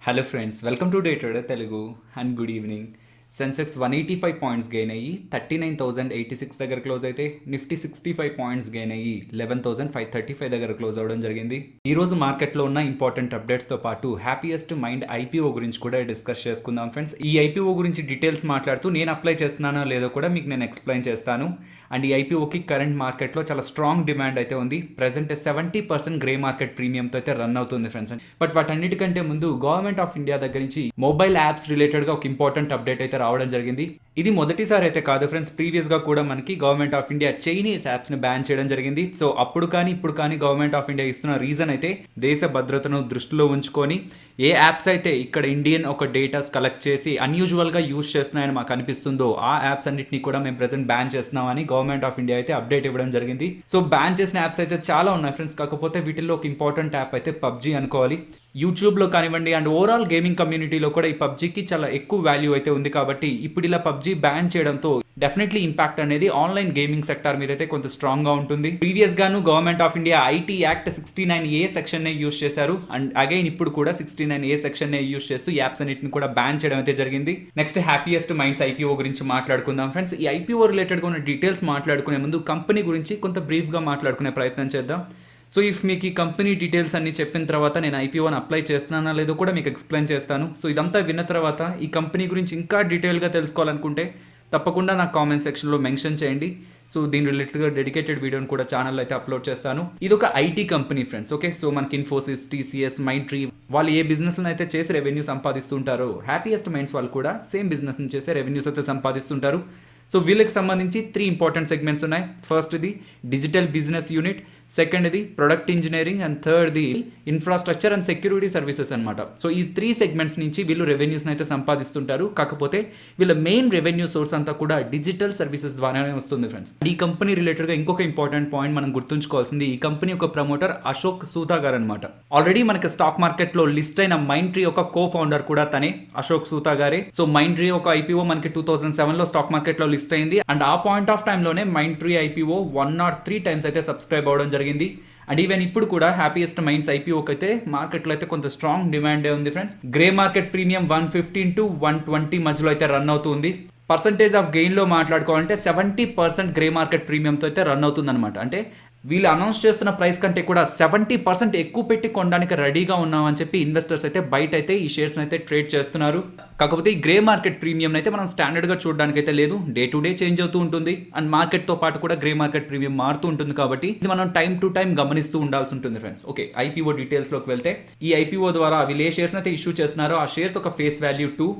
Hello friends, welcome to day trader Telugu and good evening. Sensex 185 points gain అయ్యి 39,086 దగ్గర close అయితే, Nifty 65 points gain అయ్యి 11,535 దగ్గర క్లోజ్ అవ్వడం జరిగింది. ఈ రోజు మార్కెట్లో ఉన్న ఇంపార్టెంట్ అప్డేట్స్తో పాటు హ్యాపీయెస్ట్ మైండ్ ఐపీఓ గురించి కూడా డిస్కస్ చేసుకుందాం ఫ్రెండ్స్. ఈ ఐపీఓ గురించి డీటెయిల్స్ మాట్లాడుతూ నేను అప్లై చేస్తున్నానో లేదో కూడా మీకు నేను ఎక్స్ప్లెయిన్ చేస్తాను. అండ్ ఈ ఐపీఓకి కరెంట్ మార్కెట్లో చాలా స్ట్రాంగ్ డిమాండ్ అయితే ఉంది. ప్రెసెంట్ 70% గ్రే మార్కెట్ ప్రీమియంతో అయితే రన్ అవుతుంది ఫ్రెండ్స్. బట్ వాటన్నిటికంటే ముందు గవర్నమెంట్ ఆఫ్ ఇండియా దగ్గర నుంచి మొబైల్ యాప్స్ రిలేటెడ్గా ఒక ఇంపార్టెంట్ అప్డేట్ అయితే రావడం జరిగింది. ఇది మొదటిసారి అయితే కాదు ఫ్రెండ్స్, ప్రీవియస్గా కూడా మనకి గవర్నమెంట్ ఆఫ్ ఇండియా చైనీస్ యాప్స్ని బ్యాన్ చేయడం జరిగింది. సో అప్పుడు కానీ ఇప్పుడు కానీ గవర్నమెంట్ ఆఫ్ ఇండియా ఇస్తున్న రీజన్ అయితే దేశ భద్రతను దృష్టిలో ఉంచుకొని ఏ యాప్స్ అయితే ఇక్కడ ఇండియన్ ఒక డేటాస్ కలెక్ట్ చేసి అన్యూజువల్గా యూజ్ చేస్తున్నాయని మాకు అనిపిస్తుందో ఆ యాప్స్ అన్నింటినీ కూడా మేము ప్రెసెంట్ బ్యాన్ చేస్తున్నామని గవర్నమెంట్ ఆఫ్ ఇండియా అయితే అప్డేట్ ఇవ్వడం జరిగింది. సో బ్యాన్ చేసిన యాప్స్ అయితే చాలా ఉన్నాయి ఫ్రెండ్స్, కాకపోతే వీటిల్లో ఒక ఇంపార్టెంట్ యాప్ అయితే పబ్జీ అనుకోవాలి. యూట్యూబ్లో కానివ్వండి అండ్ ఓవరాల్ గేమింగ్ కమ్యూనిటీలో కూడా ఈ పబ్జీకి చాలా ఎక్కువ వాల్యూ అయితే ఉంది. కాబట్టి ఇప్పుడు ఇలా పబ్జీ బ్యాన్ చేయడంతో డెఫినెట్లీ ఇంపాక్ట్ అనేది ఆన్లైన్ గేమింగ్ సెక్టార్ మీద అయితే కొంత స్ట్రాంగ్ గా ఉంటుంది. ప్రీవియస్ గాను government of India IT act 69A section నే యూస్ చేశారు. అండ్ అగైన్ ఇప్పుడు కూడా 69A సెక్షన్ నే యూస్ చేస్తూ యాప్స్ అన్నిటిని కూడా బ్యాన్ చేయడం అయితే జరిగింది. నెక్స్ట్ హ్యాపీయెస్ట్ మైండ్స్ ఐపీఓ గురించి మాట్లాడుకుందాం ఫ్రెండ్స్. ఈ ఐపీఓ రిలేటెడ్ గా ఉన్న డీటెయిల్స్ మాట్లాడుకునే ముందు కంపెనీ గురించి కొంత బ్రీఫ్ గా మాట్లాడుకునే ప్రయత్నం చేద్దాం. సో ఇఫ్ మీకు ఈ కంపెనీ డీటెయిల్స్ అన్ని చెప్పిన తర్వాత నేను ఐపీఓని అప్లై చేస్తున్నానా లేదో కూడా మీకు ఎక్స్ప్లెయిన్ చేస్తాను. సో ఇదంతా విన్న తర్వాత ఈ కంపెనీ గురించి ఇంకా డీటెయిల్గా తెలుసుకోవాలనుకుంటే తప్పకుండా నాకు కామెంట్ సెక్షన్లో మెన్షన్ చేయండి. సో దీని రిలేటెడ్గా డెడికేటెడ్ వీడియోని కూడా ఛానల్లో అయితే అప్లోడ్ చేస్తాను. ఇది ఒక IT company friends. Okay, so మనకి ఇన్ఫోసిస్, టీసీఎస్, మైంట్రీ వాళ్ళు ఏ బిజినెస్లను అయితే చేసి రెవెన్యూ సంపాదిస్తుంటారో హ్యాపీయెస్ట్ మైండ్స్ వాళ్ళు కూడా సేమ్ బిజినెస్ చేసే రెవెన్యూస్ అయితే సంపాదిస్తుంటారు. సో వీళ్ళకి సంబంధించి 3 ఇంపార్టెంట్ సెగ్మెంట్స్ ఉన్నాయి. ఫస్ట్ ఇది డిజిటల్ బిజినెస్ యూనిట్, సెకండ్ ఇది product engineering and third the infrastructure and security services అనమాట. సో ఈ 3 సెగ్మెంట్స్ నుంచి వీళ్ళు రెవెన్యూస్ని అయితే సంపాదిస్తుంటారు. కాకపోతే వీళ్ళ మెయిన్ రెవెన్యూ సోర్స్ అంతా కూడా డిజిటల్ సర్వీసెస్ ద్వారానే వస్తుంది ఫ్రెండ్స్. ఈ కంపెనీ రిలేటెడ్గా ఇంకొక ఇంపార్టెంట్ పాయింట్ మనం గుర్తుంచుకోవాల్సింది, ఈ కంపెనీ యొక్క ప్రమోటర్ అశోక్ సూతా గారు అనమాట. ఆల్రెడీ మనకి స్టాక్ మార్కెట్లో లిస్ట్ అయిన మైంట్రీ ఒక కో ఫౌండర్ కూడా తనే, అశోక్ సూతా గారే. సో మైంట్రీ ఒక ఐపీఓ మనకి 2007లో స్టాక్ మార్కెట్లో లిస్ట్ అయింది. అండ్ ఆ పాయింట్ ఆఫ్ టైమ్ లోనే మైంట్రీ ఐపీఓ 103 టైమ్స్ అయితే సబ్స్క్రైబ్ అవ్వడం జరిగింది. అండ్ ఈవెన్ ఇప్పుడు కూడా హ్యాపీయెస్ట్ మైండ్స్ ఐపీఓకి అయితే మార్కెట్లో అయితే కొంత స్ట్రాంగ్ డిమాండే ఉంది friends. Grey market premium 115 to 120 మధ్యలో అయితే రన్ అవుతుంది. పర్సంటేజ్ ఆఫ్ గెయిన్లో మాట్లాడుకోవాలంటే 70% గ్రే మార్కెట్ ప్రీమియంతో అయితే రన్ అవుతుంది అనమాట. అంటే వీళ్ళు అనౌన్స్ చేస్తున్న ప్రైస్ కంటే కూడా 70% ఎక్కువ పెట్టి కొనడానికి రెడీగా ఉన్నామని చెప్పి ఇన్వెస్టర్స్ అయితే బయట అయితే ఈ షేర్స్ అయితే ట్రేడ్ చేస్తున్నారు. కాకపోతే ఈ గ్రే మార్కెట్ ప్రీమియం అయితే మనం స్టాండర్డ్గా చూడడానికి అయితే లేదు, డే టు డే చేంజ్ అవుతూ ఉంటుంది. అండ్ మార్కెట్తో పాటు కూడా గ్రే మార్కెట్ ప్రీమియం మారుతూ ఉంటుంది. కాబట్టి ఇది మనం టైం టు టైం గమనిస్తూ ఉండాల్సి ఉంటుంది ఫ్రెండ్స్. ఓకే, ఐపీఓ డీటెయిల్స్లోకి వెళ్తే ఈ ఐపీఓ ద్వారా వీళ్ళు ఏ షేర్స్ అయితే ఇష్యూ చేస్తున్నారో ఆ షేర్స్ ఒక ఫేస్ వాల్యూ 2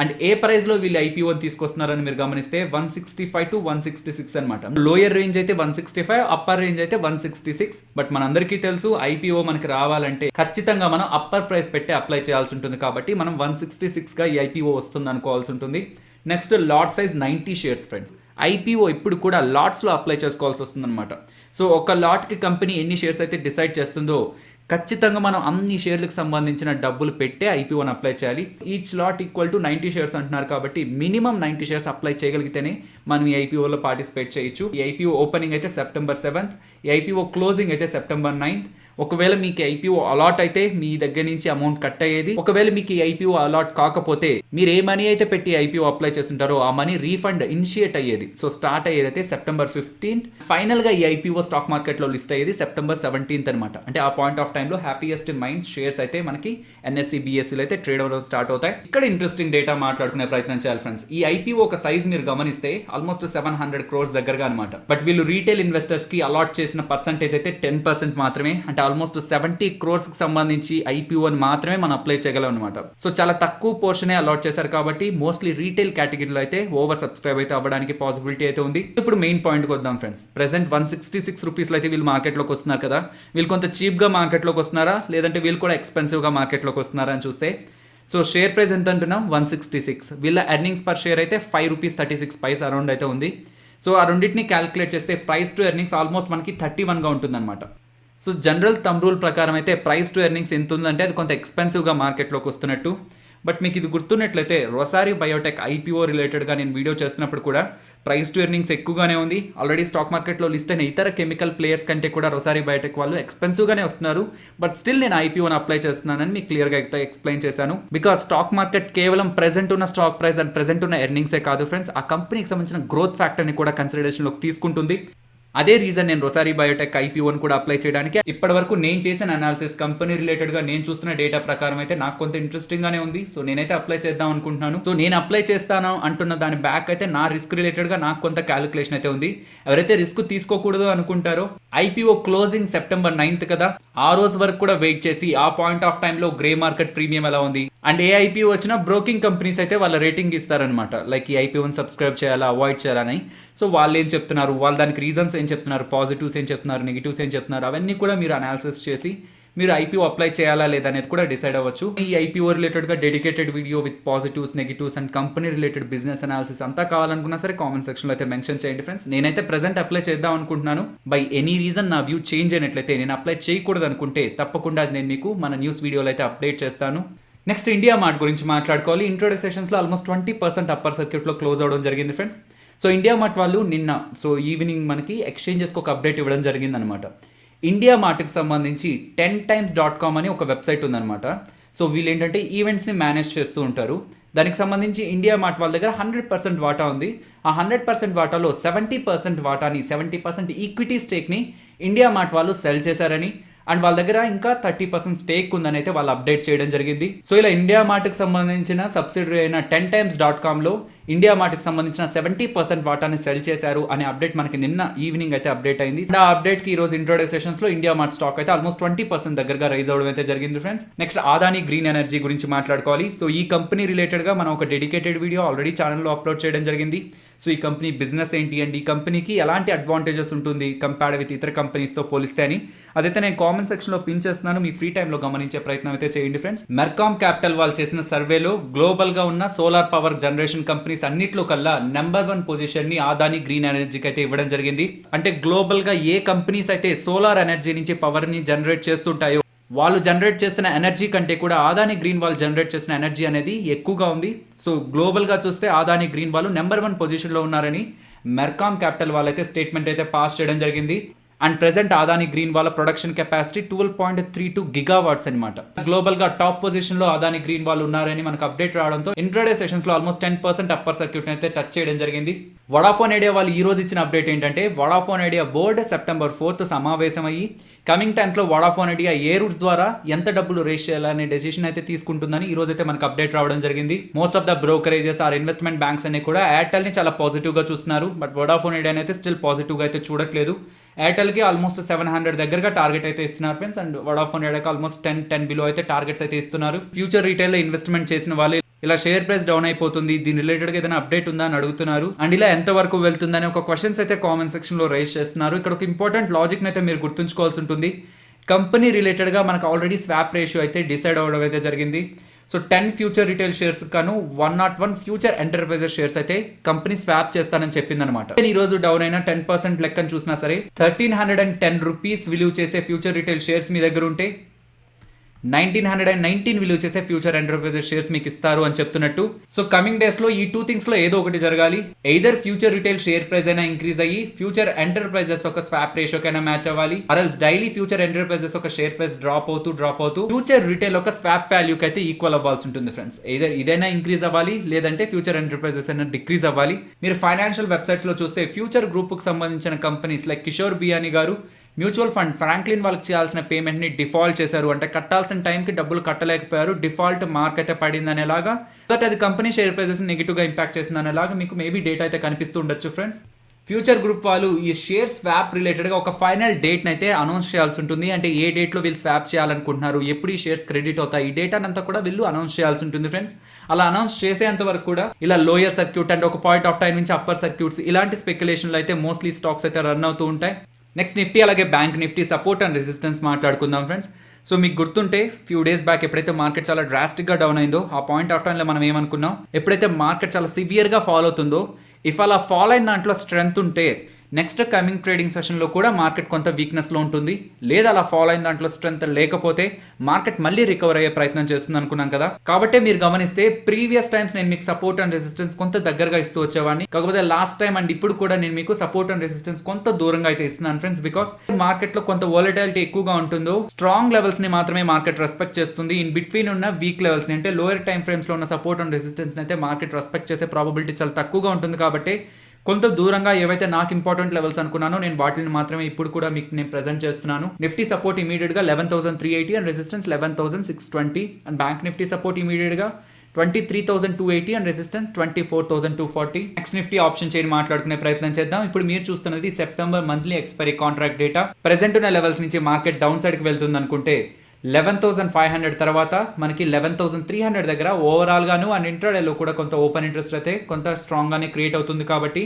అండ్ ఏ ప్రైస్లో వీళ్ళు ఐపీఓని తీసుకొస్తున్నారని మీరు గమనిస్తే 165 to 166 అనమాట. లోయర్ రేంజ్ అయితే 165, అప్పర్ రేంజ్ అయితే 166. బట్ మనందరికీ తెలుసు ఐపీఓ మనకి రావాలంటే ఖచ్చితంగా మనం అప్పర్ ప్రైస్ పెట్టి అప్లై చేయాల్సి ఉంటుంది. కాబట్టి మనం 166గా ఈ ఐపీఓ వస్తుంది అనుకోవాల్సి ఉంటుంది. Next lot size 90 shares friends. IPO ఇప్పుడు కూడా లాట్స్లో అప్లై చేసుకోవాల్సి వస్తుంది అనమాట. సో ఒక లాట్కి కంపెనీ ఎన్ని షేర్స్ అయితే డిసైడ్ చేస్తుందో ఖచ్చితంగా మనం అన్ని షేర్లకు సంబంధించిన డబ్బులు పెట్టే ఐపీఓని అప్లై చేయాలి. Each lot equal to 90 shares అంటున్నారు. కాబట్టి మినిమం 90 షేర్స్ అప్లై చేయగలిగితేనే మనం ఈ ఐపీఓలో పార్టిసిపేట్ చేయొచ్చు. ఈ ఐపీఓ ఓపెనింగ్ అయితే September 7th, ఈ ఐపీఓ క్లోజింగ్ అయితే September 9th. ఒకవేళ మీకు ఐపీఓ అలాట్ అయితే మీ దగ్గర నుంచి అమౌంట్ కట్ అయ్యేది. ఒకవేళ మీకు ఈ ఐపీఓ అలాట్ కాకపోతే మీరు ఏ మనీ అయితే పెట్టి ఐపీఓ అప్లై చేస్తుంటారో ఆ మనీ రీఫండ్ ఇనిషియేట్ అయ్యేది. సో స్టార్ట్ అయ్యేది అయితే September 15th. ఫైనల్ గా ఈ ఐపీఓ స్టాక్ మార్కెట్ లో లిస్ట్ అయ్యేది September 17th అనమాట. అంటే ఆ పాయింట్ ఆఫ్ టైంలో హ్యాపీయెస్ట్ మైండ్స్ షేర్స్ అయితే మనకి ఎన్ఎస్సి బిఎస్సిలో అయితే ట్రేడ్ అవ్వడం స్టార్ట్ అవుతాయి. ఇక్కడ ఇంట్రెస్టింగ్ డేటా మాట్లాడుకునే ప్రయత్నం చేయాలి ఫ్రెండ్స్. ఈ ఐపీఓ ఒక సైజ్ మీరు గమనిస్తే ఆల్మోస్ట్ 700 crores దగ్గరగా అనమాట. బట్ వీళ్ళు రీటైల్ ఇన్వెస్టర్స్ కి అలాట్ చేసిన పర్సంటేజ్ అయితే 10% మాత్రమే. అంటే ఆల్మోస్ట్ 70 crores కి సంబంధించి ఐపీఓని మాత్రమే మనం అప్లై చేయగలం అనమాట. సో చాలా తక్కువ పోర్షనే అలాట్ చేశారు. కాబట్టి మోస్ట్లీ రీటైల్ కేటగిరీలో అయితే ఓవర్ సబ్స్క్రైబ్ అయితే అవ్వడానికి పాసిబిలిటీ అయితే ఉంది. ఇప్పుడు మెయిన్ పాయింట్కి వద్దాం ఫ్రెండ్స్. ప్రెసెంట్ 166 రూపీస్లో అయితే వీళ్ళు మార్కెట్లోకి వస్తున్నారు కదా. వీళ్ళు కొంత చీప్గా మార్కెట్లోకి వస్తున్నారా లేదంటే వీళ్ళు కూడా ఎక్స్పెన్సివ్గా మార్కెట్లోకి వస్తున్నారా అని చూస్తే, సో షేర్ ప్రైస్ ఎంత అంటున్నాం 166. వీళ్ళ ఎర్నింగ్స్ పర్ షేర్ అయితే ₹5.36 అరౌండ్ అయితే ఉంది. సో ఆ రెండింటిని క్యాలిక్యులేట్ చేస్తే ప్రైస్ టు ఎర్నింగ్స్ ఆల్మోస్ట్ మనకి 31గా ఉంటుందన్నమాట. సో జనరల్ థంబ్ రూల్ ప్రకారం అయితే ప్రైస్ టు ఎర్నింగ్స్ ఎంత ఉందంటే అది కొంత ఎక్స్పెన్సివ్గా మార్కెట్లోకి వస్తున్నట్టు. బట్ మీకు ఇది గుర్తున్నట్లయితే రొసారి బయోటెక్ ఐపీఓ రిలేటెడ్గా నేను వీడియో చేస్తున్నప్పుడు కూడా ప్రైస్ టు ఎర్నింగ్స్ ఎక్కువగానే ఉంది. ఆల్రెడీ స్టాక్ మార్కెట్లో లిస్ట్ అయిన ఇతర కెమికల్ ప్లేయర్స్ కంటే కూడా రొసారీ బయోటెక్ వాళ్ళు ఎక్స్పెన్సివ్గానే వస్తున్నారు. బట్ స్టిల్ నేను ఐపీఓని అప్లై చేస్తున్నానని మీకు క్లియర్గా అయితే ఎక్స్ప్లెయిన్ చేశాను. బికాస్ స్టాక్ మార్కెట్ కేవలం ప్రెజెంట్ ఉన్న స్టాక్ ప్రైస్ అండ్ ప్రెజెంట్ ఉన్న ఎర్నింగ్సే కాదు ఫ్రెండ్స్, ఆ కంపెనీకి సంబంధించిన గ్రోత్ ఫ్యాక్టర్ని కూడా కన్సిడరేషన్లోకి తీసుకుంటుంది. అదే రీజన్ నేను రొసారీ బయోటెక్ ఐపీఓని కూడా అప్లై చేయడానికి. ఇప్పటి వరకు నేను చేసిన అనాలిసిస్ కంపెనీ రిలేటెడ్గా నేను చూస్తున్న డేటా ప్రకారం అయితే నాకు కొంత ఇంట్రెస్టింగ్గానే ఉంది. సో నేనైతే అప్లై చేద్దాం అనుకుంటున్నాను. సో నేను అప్లై చేస్తాను అంటున్న దాని బ్యాక్ అయితే నా రిస్క్ రిలేటెడ్గా నాకు కొంత క్యాలిక్యులేషన్ అయితే ఉంది. ఎవరైతే రిస్క్ తీసుకోకూడదు అనుకుంటారో ఐపీఓ క్లోజింగ్ సెప్టెంబర్ 9th కదా, ఆ రోజు వరకు కూడా వెయిట్ చేసి ఆ పాయింట్ ఆఫ్ టైంలో గ్రే మార్కెట్ ప్రీమియం ఎలా ఉంది అండ్ ఏ ఐపీఓ వచ్చినా బ్రోకింగ్ కంపెనీస్ అయితే వాళ్ళ రేటింగ్ ఇస్తారనమాట. లైక్ ఈ ఐపీఓని సబ్స్క్రైబ్ చేయాలా అవాయిడ్ చేయాలని. సో వాళ్ళు ఏం చెప్తున్నారు, వాళ్ళు దానికి రీజన్స్ ఏం చెప్తున్నారు, పాజిటివ్స్ ఏం చెప్తున్నారు, నెగిటివ్స్ ఏం చెప్తున్నారు, అవన్నీ కూడా మీరు అనాలిసిస్ చేసి మీరు ఐపీఓ అప్లై చేయాలా లేదా అనేది కూడా డిసైడ్ అవ్వచ్చు. ఈ ఐపీఓ రిలేటెడ్గా dedicated video with positives, negatives and company related business analysis అంతా కావాలనుకున్నా సరే కామెంట్ సెక్షన్లో అయితే మెన్షన్ చేయండి ఫ్రెండ్స్. నేనైతే ప్రెజెంట్ అప్లై చేద్దాం అనుకుంటున్నాను. బై ఎనీ రీజన్ నా వ్యూ చేంజ్ అయినట్లయితే, నేను అప్లై చేయకూడదు అనుకుంటే తప్పకుండా నేను మీకు మన న్యూస్ వీడియోలో అయితే అప్డేట్ చేస్తాను. నెక్స్ట్ ఇండియా మార్ట్ గురించి మాట్లాడుకోవాలి. ఇంట్రోడే సెషన్స్లో ఆల్మోస్ట్ 20% అప్పర్ సర్క్యూట్లో క్లోజ్ అవ్వడం జరిగింది ఫ్రెండ్స్. సో ఇండియా మార్ట్ వాళ్ళు నిన్న ఈవినింగ్ మనకి ఎక్స్చేంజెస్కి ఒక అప్డేట్ ఇవ్వడం జరిగింది అనమాట. ఇండియా మార్ట్కి సంబంధించి 10times.com అని ఒక వెబ్సైట్ ఉందన్నమాట. సో వీళ్ళు ఏంటంటే ఈవెంట్స్ని మేనేజ్ చేస్తూ ఉంటారు. దానికి సంబంధించి ఇండియా మార్ట్ వాళ్ళ దగ్గర 100% వాటా ఉంది. ఆ 100% వాటాలో 70% వాటాని, 70% ఈక్విటీ స్టేక్ని ఇండియా మార్ట్ వాళ్ళు సెల్ చేశారని అండ్ వాళ్ళ దగ్గర ఇంకా 30% స్టేక్ ఉందని అయితే వాళ్ళు అప్డేట్ చేయడం జరిగింది. సో ఇలా ఇండియా మార్ట్కి సంబంధించిన సబ్సిడరీ అయిన 10times.comలో ఇండియా మార్ట్కి సంబంధించిన 70% వాటాని సెల్ చేశారు అనే అప్డేట్ మనకి నిన్న ఈవినింగ్ అయితే అప్డేట్ అయింది. ఆ అప్డేట్కి ఈ రోజు ఇంట్రోడే సెషన్స్లో ఇండియా మార్ట్ స్టాక్ అయితే ఆల్మోస్ట్ 20% దగ్గరగా రైజ్ అవడం అయితే జరిగింది friends. Next Adani green energy గురించి మాట్లాడుకోవాలి. సో ఈ కంపెనీ రిలేటెడ్గా మనం ఒక డెడికేటెడ్ వీడియో ఆల్రెడీ ఛానల్లో అప్లోడ్ చేయడం జరిగింది. సో ఈ కంపెనీ బిజినెస్ ఏంటి అండ్ ఈ కంపెనీకి ఎలాంటి అడ్వాంటేజెస్ ఉంటుంది కంపేర్డ్ విత్ ఇతర కంపెనీస్తో పోలిస్తే అని, అదైతే నేను కామెంట్ సెక్షన్లో పిన్ చేస్తున్నాను. మీ ఫ్రీ టైంలో గమనించే ప్రయత్నం అయితే చేయండి ఫ్రెండ్స్. మెర్కామ్ క్యాపిటల్ వాళ్ళు చేసిన సర్వేలో గ్లోబల్గా ఉన్న సోలార్ పవర్ జనరేషన్ కంపెనీస్ అన్నిట్లో కల్లా నెంబర్ 1 పొజిషన్ని అదానీ గ్రీన్ ఎనర్జీకి అయితే ఇవ్వడం జరిగింది. అంటే గ్లోబల్గా ఏ కంపెనీస్ అయితే సోలార్ ఎనర్జీ నుంచి పవర్ని జనరేట్ చేస్తుంటాయో వాళ్ళు జనరేట్ చేస్తున్న ఎనర్జీ కంటే కూడా అదానీ గ్రీన్ వాళ్ళు జనరేట్ చేసిన ఎనర్జీ అనేది ఎక్కువగా ఉంది. సో గ్లోబల్గా చూస్తే అదానీ గ్రీన్ వాళ్ళు నెంబర్ 1 పొజిషన్లో ఉన్నారని మెర్కామ్ క్యాపిటల్ వాళ్ళైతే స్టేట్మెంట్ అయితే పాస్ చేయడం జరిగింది. అండ్ ప్రెసెంట్ అదానీ గ్రీన్ వాళ్ళ ప్రొడక్షన్ కెపాసిటీ 12.32 గిగావాట్స్ అనమాట. గ్లోబల్గా టాప్ పొజిషన్లో అదానీ గ్రీన్ వాళ్ళు ఉన్నారని మనకు అప్డేట్ రావడంతో ఇంట్రాడే సెషన్స్లో ఆల్మోస్ట్ 10% అప్పర్ సర్క్యూట్ అయితే టచ్ చేయడం జరిగింది. వడాఫోన్ ఐడియా వాళ్ళు ఈ రోజు ఇచ్చిన అప్డేట్ ఏంటంటే Vodafone Idea board September 4th సమావేశమయ్యి కమింగ్ టైమ్స్లో వడాఫోన్ ఐడియా ఏ రూట్స్ ద్వారా ఎంత డబ్బులు రేస్ చేయాలనే డెసిషన్ అయితే తీసుకుంటుందని ఈ రోజు అయితే మనకు అప్డేట్ రావడం జరిగింది. Most of the brokerages or investment banks అన్ని కూడా ఎయిర్టెల్ని చాలా పాజిటివ్గా చూస్తున్నారు. బట్ వడాఫోన్ ఐడియాని అయితే స్టిల్ పాజిటివ్గా అయితే చూడట్లేదు. ఎయిర్టెల్కి ఆల్మోస్ట్ 700 దగ్గరగా టార్గెట్ అయితే ఇస్తున్నారు ఫ్రెండ్స్. అండ్ వడాఫోన్ ఐడియాకి ఆల్మోస్ట్ 10 బిలో అయితే టార్గెట్స్ అయితే ఇస్తున్నారు. ఫ్యూచర్ రీటైల్లో ఇన్వెస్ట్మెంట్ చేసిన వాళ్ళు ఇలా షేర్ ప్రైస్ డౌన్ అయిపోతుంది, దీని రిలేటెడ్గా ఏదైనా అప్డేట్ ఉందా అని అడుగుతున్నారు. అండ్ ఇలా ఎంతవరకు వెళ్తుందని ఒక క్వశ్చన్స్ అయితే కామెంట్ సెక్షన్లో రైజ్ చేస్తున్నారు. ఇక్కడ ఒక ఇంపార్టెంట్ లాజిక్ని అయితే మీరు గుర్తుంచుకోవాల్సి ఉంటుంది. కంపెనీ రిలేటెడ్గా మనకు ఆల్రెడీ స్వాప్ రేషియో అయితే డిసైడ్ అవ్వడం అయితే జరిగింది. సో 10 ఫ్యూచర్ రిటైల్ షేర్స్ కాను 101 ఫ్యూచర్ ఎంటర్ప్రైజెస్ షేర్స్ అయితే కంపెనీ స్వాప్ చేస్తానని చెప్పిందనమాట. ఈ రోజు డౌన్ అయిన 10% లెక్కను చూసినా సరే 1310 రూపీస్ విలువ చేసే ఫ్యూచర్ రిటైల్ షేర్స్ మీ దగ్గర ఉంటే 1919 విలువ చేసే ఫ్యూచర్ ఎంటర్ప్రైజెస్ షేర్స్ మీకు ఇస్తారు అని చెప్తున్నట్టు. సో కమింగ్ డేస్ లో ఈ 2 థింగ్స్ లో ఏదో ఒకటి జరగాలి. Either future retail share price అయినా ఇంక్రీజ్ అయ్యి ఫ్యూచర్ ఎంటర్ప్రైజెస్ ఒక స్వాప్ రేషియో కైనా మ్యాచ్ అవ్వాలి, ఆర్ఎల్స్ డైలీ ఫ్యూచర్ ఎంటర్ప్రైజెస్ ఒక షేర్ ప్రైస్ డ్రాప్ అవుతూ ఫ్యూచర్ రిటైల్ ఒక స్వాప్ వాల్యూకి అయితే ఈక్వల్ అవ్వాల్సి ఉంటుంది ఫ్రెండ్స్. ఎయిదర్ ఇదైనా ఇంక్రీజ్ అవ్వాలి లేదంటే ఫ్యూచర్ ఎంటర్ప్రైజెస్ అయినా డిక్రీజ్ అవ్వాలి. మీరు ఫైనాన్షియల్ వెబ్సైట్స్ లో చూస్తే ఫ్యూచర్ గ్రూప్ కు సంబంధించిన కంపెనీస్ లైక్ కిషోర్ బియానీ గారు మ్యూచువల్ ఫండ్ ఫ్రాంక్లిన్ వాళ్ళకి చేయాల్సిన పేమెంట్ని డిఫాల్ట్ చేశారు. అంటే కట్టాల్సిన టైంకి డబ్బులు కట్టలేకపోయారు, డిఫాల్ట్ మార్క్ అయితే పడింది అనేలాగా, బట్ అది కంపెనీ షేర్ ప్రైజెస్ నెగిటివ్గా ఇంపాక్ట్ చేసింది అనేలాగా మీకు మేబీ డేటా అయితే కనిపిస్తూ ఉండొచ్చు ఫ్రెండ్స్. ఫ్యూచర్ గ్రూప్ వాళ్ళు ఈ షేర్ స్వాప్ రిలేటెడ్గా ఒక ఫైనల్ డేట్ని అయితే అనౌన్స్ చేయాల్సి ఉంటుంది. అంటే ఏ డేట్లో వీళ్ళు స్వాప్ చేయాలనుకుంటున్నారు, ఎప్పుడు ఈ షేర్స్ క్రెడిట్ అవుతాయి, ఈ డేటానంతా కూడా వీళ్ళు అనౌన్స్ చేయాల్సి ఉంటుంది ఫ్రెండ్స్. అలా అనౌన్స్ చేసేంత వరకు కూడా ఇలా లోయర్ సర్క్యూట్ అంటే ఒక పాయింట్ ఆఫ్ టైం నుంచి అప్పర్ సర్క్యూట్స్ ఇలాంటి స్పెక్యులేషన్లు అయితే మోస్ట్లీ స్టాక్స్ అయితే రన్ అవుతూ ఉంటాయి. నెక్స్ట్ నిఫ్టీ అలాగే bank Nifty support and resistance మాట్లాడుకుందాం ఫ్రెండ్స్. సో మీకు గుర్తుంటే ఫ్యూ డేస్ బ్యాక్ ఎప్పుడైతే మార్కెట్ చాలా డ్రాస్టిక్గా డౌన్ అయిందో ఆ పాయింట్ ఆఫ్ టైంలో మనం ఏమనుకున్నాం, ఎప్పుడైతే మార్కెట్ చాలా సివియర్గా ఫాలో అవుతుందో ఇఫ్ అలా ఫాలో అయిన దాంట్లో స్ట్రెంత్ ఉంటే నెక్స్ట్ కమింగ్ ట్రేడింగ్ సెషన్లో కూడా మార్కెట్ కొంత వీక్నెస్లో ఉంటుంది, లేదా అలా ఫాలో అయిన దాంట్లో స్ట్రెంత్ లేకపోతే మార్కెట్ మళ్ళీ రికవర్ అయ్యే ప్రయత్నం చేస్తుంది అనుకున్నాం కదా. కాబట్టి మీరు గమనిస్తే ప్రీవియస్ టైమ్స్ నేను మీకు సపోర్ట్ అండ్ రెసిస్టెన్స్ కొంత దగ్గరగా ఇస్తూ వచ్చేవాడిని, కాకపోతే లాస్ట్ టైం అండ్ ఇప్పుడు కూడా నేను మీకు సపోర్ట్ అండ్ రెసిస్టెన్స్ కొంత దూరంగా అయితే ఇస్తున్నాను ఫ్రెండ్స్. బికాస్ మార్కెట్ లో కొంత వోలటాలిటీ ఎక్కువగా ఉంటుందో స్ట్రాంగ్ లెవెల్స్ ని మాత్రమే మార్కెట్ రెస్పెక్ట్ చేస్తుంది. ఇన్ బిట్వీన్ ఉన్న వీక్ లెవెల్స్ ని అంటే లోయర్ టైం ఫ్రేమ్స్ లో ఉన్న సపోర్ట్ అండ్ రెసిస్టెన్స్ ని అయితే మార్కెట్ రెస్పెక్ట్ చేసే ప్రాబబిలిటీ చాలా తక్కువగా ఉంటుంది. కాబట్టి కొంత దూరంగా ఏవైతే నాకు ఇంపార్టెంట్ లెవెల్స్ అనుకున్నానో నేను వాటిని మాత్రమే ఇప్పుడు కూడా మీకు నేను ప్రెజెంట్ చేస్తున్నాను. నిఫ్టీ సపోర్ట్ ఇమీడియట్ గా 11,380 and resistance 11,620 and bank Nifty support immediate గా 23,280 and resistance 24,240. Next Nifty option chain మాట్లాడుకునే ప్రయత్నం చేద్దాం. ఇప్పుడు మీరు చూస్తున్నది September monthly expiry contract data. Present ఉన్న లెవెల్స్ నుంచి మార్కెట్ డౌన్ సైడ్ కి వెళ్తుంది అనుకుంటే 11,500 తర్వాత మనకి 11,300 దగ్గర ఓవరాల్ గాను అండ్ ఇంట్రాడేలో కూడా కొంత ఓపెన్ ఇంట్రెస్ట్ అయితే కొంత స్ట్రాంగ్ గానే క్రియేట్ అవుతుంది. కాబట్టి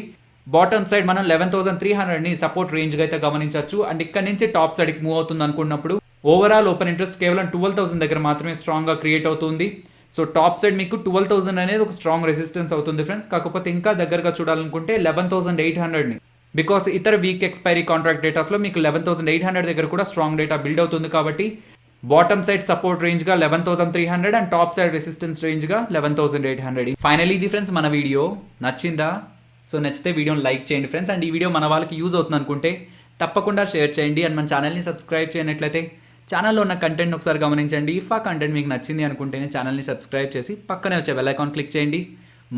బాటమ్ సైడ్ మనం 11,300 ని సపోర్ట్ రేంజ్ గా అయితే గమనించవచ్చు. అండ్ ఇక్కడ నుంచి టాప్ సైడ్ కి మూవ్ అవుతుంది అనుకున్నప్పుడు ఓవరాల్ ఓపెన్ ఇంట్రెస్ట్ కేవలం 12,000 దగ్గర మాత్రమే స్ట్రాంగ్ గా క్రియేట్ అవుతుంది. సో టాప్ సైడ్ మీకు 12,000 అనేది ఒక స్ట్రాంగ్ రెసిస్టెన్స్ అవుతుంది ఫ్రెండ్స్. కాకపోతే ఇంకా దగ్గరగా చూడాలనుకుంటే 11,800ని, బికాస్ ఇతర వీక్ ఎక్స్పైరీ కాంట్రాక్ట్ డేటాస్లో మీకు 11,800 దగ్గర కూడా స్ట్రాంగ్ డేటా బిల్డ్ అవుతుంది. కాబట్టి బాటమ్ సైడ్ సపోర్ట్ రేంజ్ గా 11,300 and top side resistance range గా 11,800. ఫైనలీ ఇది ఫ్రెండ్స్ మన వీడియో నచ్చిందా? సో నచ్చితే వీడియోని లైక్ చేయండి ఫ్రెండ్స్. అండ్ ఈ వీడియో మన వాళ్ళకి యూజ్ అవుతుంది అనుకుంటే తప్పకుండా షేర్ చేయండి. అండ్ మన ఛానల్ని సబ్స్క్రైబ్ చేయనట్లయితే ఛానల్లో ఉన్న కంటెంట్ ఒకసారి గమనించండి. ఇఫ్ ఆ కంటెంట్ మీకు నచ్చింది అనుకుంటేనే ఛానల్ని సబ్స్క్రైబ్ చేసి పక్కనే వచ్చే బెల్ ఐకాన్ క్లిక్ చేయండి.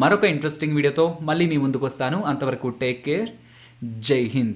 మరొక ఇంట్రెస్టింగ్ వీడియోతో మళ్ళీ మీ ముందుకు వస్తాను. అంతవరకు టేక్ కేర్. జై హింద్.